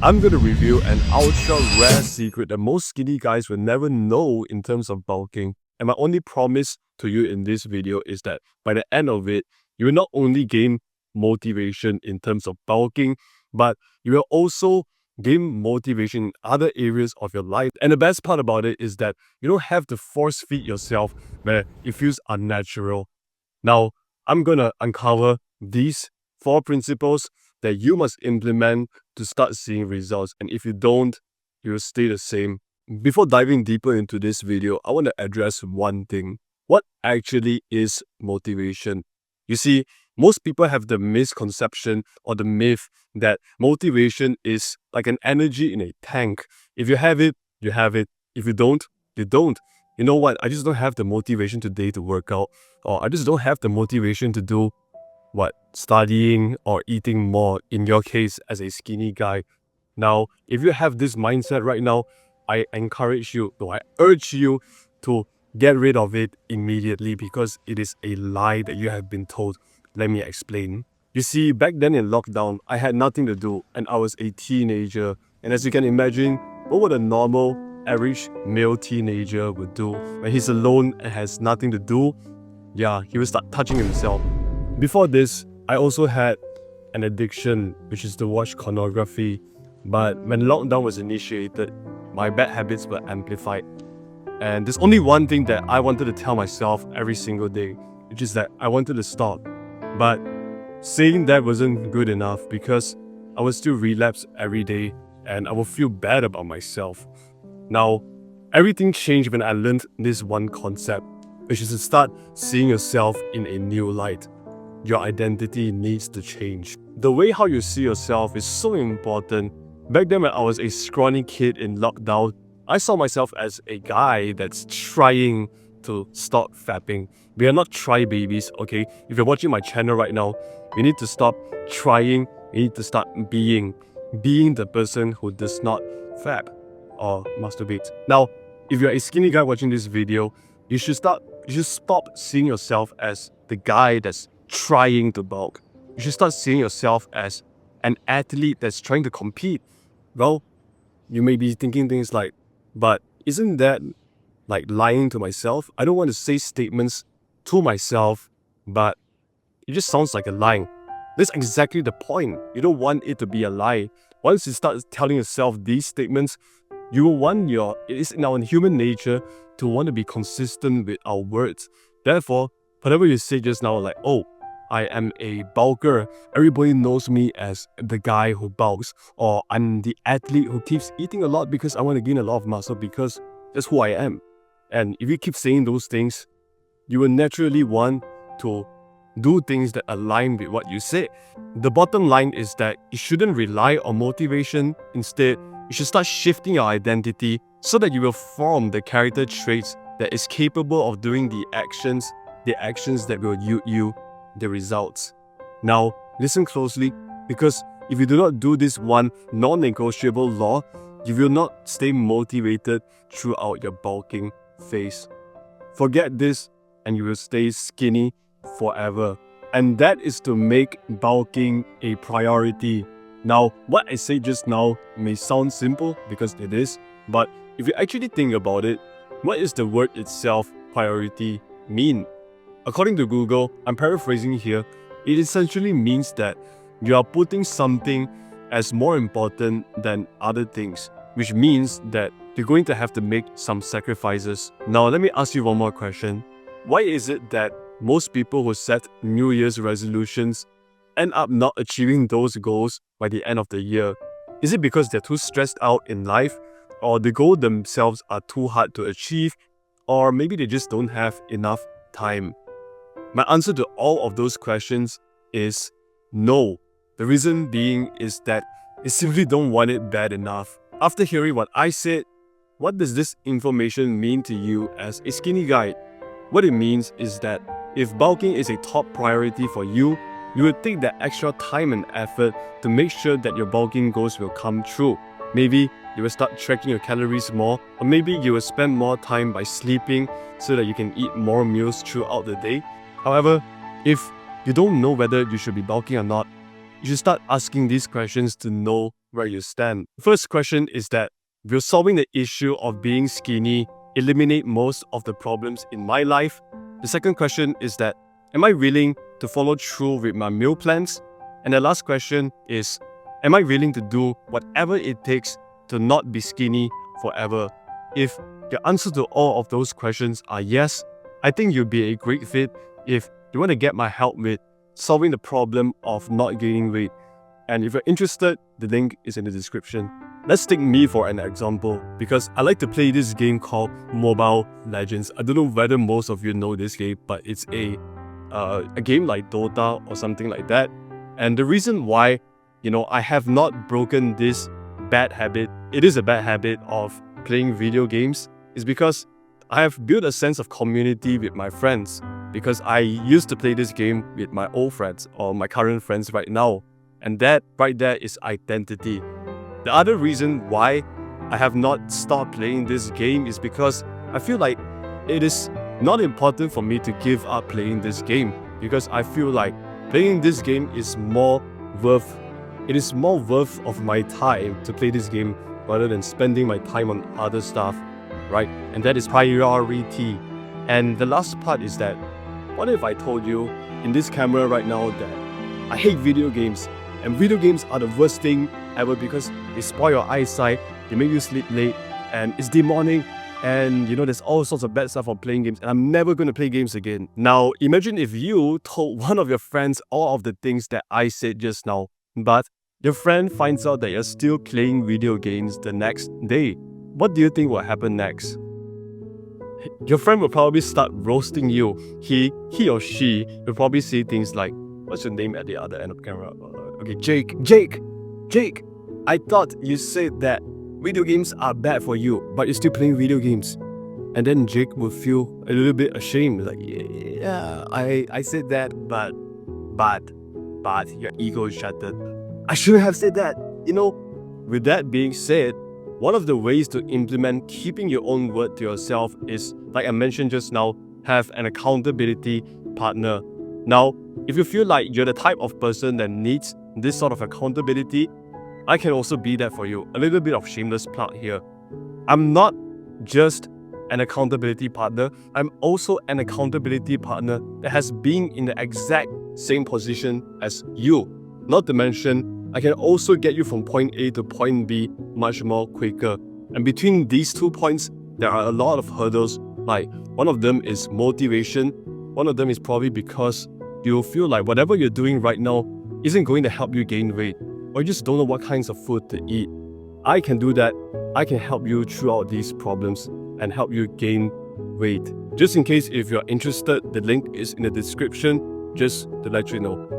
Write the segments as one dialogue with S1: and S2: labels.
S1: I'm going to review an ultra rare secret that most skinny guys will never know in terms of bulking. And my only promise to you in this video is that by the end of it, you will not only gain motivation in terms of bulking, but you will also gain motivation in other areas of your life. And the best part about it is that you don't have to force feed yourself where it feels unnatural. Now, I'm going to uncover these 4 principles that you must implement to start seeing results. And if you don't, you will stay the same. Before diving deeper into this video, I want to address one thing. What actually is motivation? You see, most people have the misconception or the myth that motivation is like an energy in a tank. If you have it, you have it. If you don't, you don't. You know what? I just don't have the motivation today to work out, or I just don't have the motivation to do studying or eating more, in your case as a skinny guy. Now, if you have this mindset right now, I urge you to get rid of it immediately, because it is a lie that you have been told. Let me explain. You see, back then in lockdown, I had nothing to do and I was a teenager. And as you can imagine, what would a normal, average male teenager would do when he's alone and has nothing to do? Yeah, he will start touching himself. Before this, I also had an addiction, which is to watch pornography. But when lockdown was initiated, my bad habits were amplified. And there's only one thing that I wanted to tell myself every single day, which is that I wanted to stop. But saying that wasn't good enough, because I would still relapse every day and I would feel bad about myself. Now, everything changed when I learned this one concept, which is to start seeing yourself in a new light. Your identity needs to change. The way how you see yourself is so important. Back then when I was a scrawny kid in lockdown, I saw myself as a guy that's trying to stop fapping. We are not try babies, okay? If you're watching my channel right now, you need to stop trying. You need to start being the person who does not fap or masturbate. Now, if you're a skinny guy watching this video, you should stop seeing yourself as the guy that's trying to bulk. You should start seeing yourself as an athlete that's trying to compete. Well, you may be thinking things like, but isn't that like lying to myself? I don't want to say statements to myself, but it just sounds like a lie. That's exactly the point. You don't want it to be a lie. Once you start telling yourself these statements, you will want it is in our human nature to want to be consistent with our words. Therefore, whatever you say just now, like, oh, I am a bulker, everybody knows me as the guy who bulks, or I'm the athlete who keeps eating a lot because I want to gain a lot of muscle, because that's who I am. And if you keep saying those things, you will naturally want to do things that align with what you say. The bottom line is that you shouldn't rely on motivation. Instead, you should start shifting your identity so that you will form the character traits that is capable of doing the actions that will yield you the results. Now, listen closely, because if you do not do this one non-negotiable law, you will not stay motivated throughout your bulking phase. Forget this and you will stay skinny forever. And that is to make bulking a priority. Now, what I say just now may sound simple, because it is, but if you actually think about it, what is the word itself, priority, mean? According to Google, I'm paraphrasing here, it essentially means that you are putting something as more important than other things, which means that you're going to have to make some sacrifices. Now, let me ask you one more question. Why is it that most people who set New Year's resolutions end up not achieving those goals by the end of the year? Is it because they're too stressed out in life, or the goals themselves are too hard to achieve, or maybe they just don't have enough time? My answer to all of those questions is no. The reason being is that you simply don't want it bad enough. After hearing what I said, what does this information mean to you as a skinny guy? What it means is that if bulking is a top priority for you, you will take that extra time and effort to make sure that your bulking goals will come true. Maybe you will start tracking your calories more, or maybe you will spend more time by sleeping so that you can eat more meals throughout the day. However, if you don't know whether you should be bulking or not, you should start asking these questions to know where you stand. First question is that, will solving the issue of being skinny eliminate most of the problems in my life? The second question is that, am I willing to follow through with my meal plans? And the last question is, am I willing to do whatever it takes to not be skinny forever? If your answer to all of those questions are yes, I think you'll be a great fit if you want to get my help with solving the problem of not gaining weight. And if you're interested, the link is in the description. Let's take me for an example, because I like to play this game called Mobile Legends. I don't know whether most of you know this game, but it's a game like Dota or something like that. And the reason why, I have not broken this bad habit, it is a bad habit of playing video games, is because I have built a sense of community with my friends, because I used to play this game with my old friends or my current friends right now. And that right there is identity. The other reason why I have not stopped playing this game is because I feel like it is not important for me to give up playing this game, because I feel like playing this game is more worth of my time to play this game rather than spending my time on other stuff, right? And that is priority. And the last part is that, what if I told you in this camera right now that I hate video games, and video games are the worst thing ever because they spoil your eyesight, they make you sleep late, and it's demonic, and there's all sorts of bad stuff on playing games, and I'm never going to play games again. Now, imagine if you told one of your friends all of the things that I said just now, but your friend finds out that you're still playing video games the next day. What do you think will happen next? Your friend will probably start roasting you. He or she will probably say things like, what's your name at the other end of the camera? Okay, Jake, I thought you said that video games are bad for you, but you're still playing video games. And then Jake will feel a little bit ashamed, like, yeah, I said that, but your ego is shattered. I shouldn't have said that. With that being said, one of the ways to implement keeping your own word to yourself is, like I mentioned just now, have an accountability partner. Now, if you feel like you're the type of person that needs this sort of accountability, I can also be that for you. A little bit of shameless plug here. I'm not just an accountability partner, I'm also an accountability partner that has been in the exact same position as you. Not to mention, I can also get you from point A to point B much more quicker. And between these 2 points, there are a lot of hurdles. Like, one of them is motivation. One of them is probably because you feel like whatever you're doing right now isn't going to help you gain weight, or you just don't know what kinds of food to eat. I can do that. I can help you throughout these problems and help you gain weight. Just in case if you're interested, the link is in the description, just to let you know.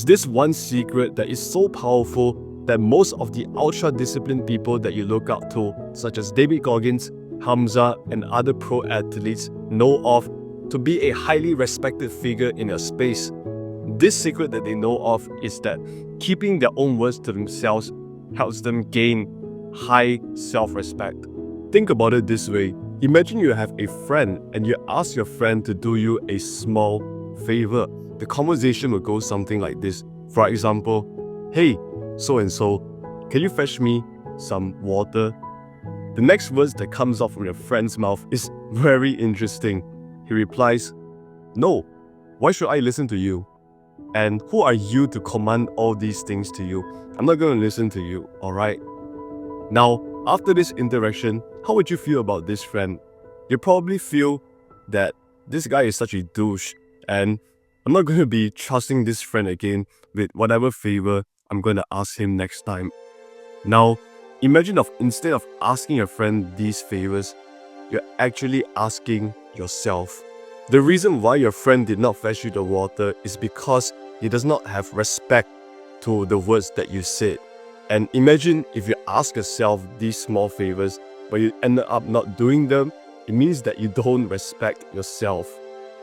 S1: This one secret that is so powerful that most of the ultra-disciplined people that you look up to, such as David Goggins, Hamza, and other pro athletes, know of to be a highly respected figure in their space. This secret that they know of is that keeping their own words to themselves helps them gain high self-respect. Think about it this way. Imagine you have a friend and you ask your friend to do you a small favor. The conversation will go something like this. For example, hey, so-and-so, can you fetch me some water? The next words that comes out from your friend's mouth is very interesting. He replies, no, why should I listen to you? And who are you to command all these things to you? I'm not going to listen to you, alright? Now, after this interaction, how would you feel about this friend? You probably feel that this guy is such a douche, and I'm not going to be trusting this friend again with whatever favor I'm going to ask him next time. Now, imagine instead of asking your friend these favors, you're actually asking yourself. The reason why your friend did not fetch you the water is because he does not have respect to the words that you said. And imagine if you ask yourself these small favors, but you end up not doing them, it means that you don't respect yourself.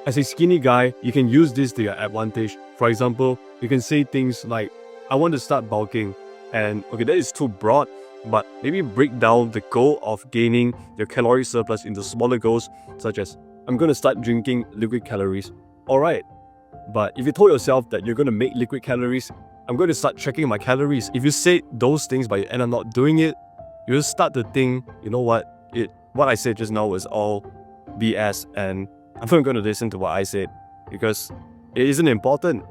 S1: As a skinny guy, you can use this to your advantage. For example, you can say things like, I want to start bulking. And okay, that is too broad, but maybe break down the goal of gaining your calorie surplus into smaller goals, such as, I'm going to start drinking liquid calories. Alright, But if you told yourself that you're going to make liquid calories, I'm going to start tracking my calories. If you say those things but you end up not doing it, you'll start to think, you know what I said just now was all BS, and I'm not going to listen to what I said because it isn't important.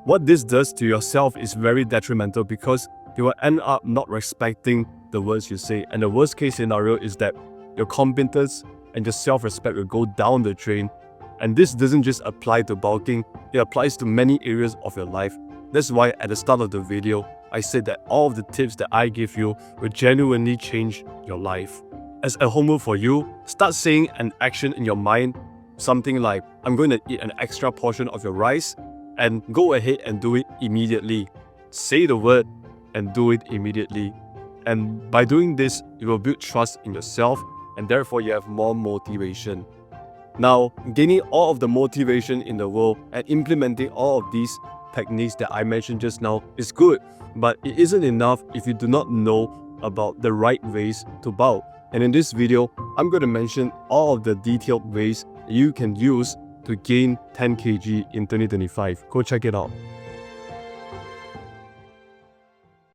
S1: What this does to yourself is very detrimental because you will end up not respecting the words you say. And the worst case scenario is that your competence and your self-respect will go down the drain. And this doesn't just apply to bulking, it applies to many areas of your life. That's why at the start of the video, I said that all of the tips that I give you will genuinely change your life. As a homework for you, start saying an action in your mind, something like, I'm going to eat an extra portion of your rice, and go ahead and do it immediately. Say the word and do it immediately. And by doing this, you will build trust in yourself, and therefore you have more motivation. Now, gaining all of the motivation in the world and implementing all of these techniques that I mentioned just now is good, but it isn't enough if you do not know about the right ways to bulk. And in this video, I'm going to mention all of the detailed ways you can use to gain 10 kg in 2025. Go check it out.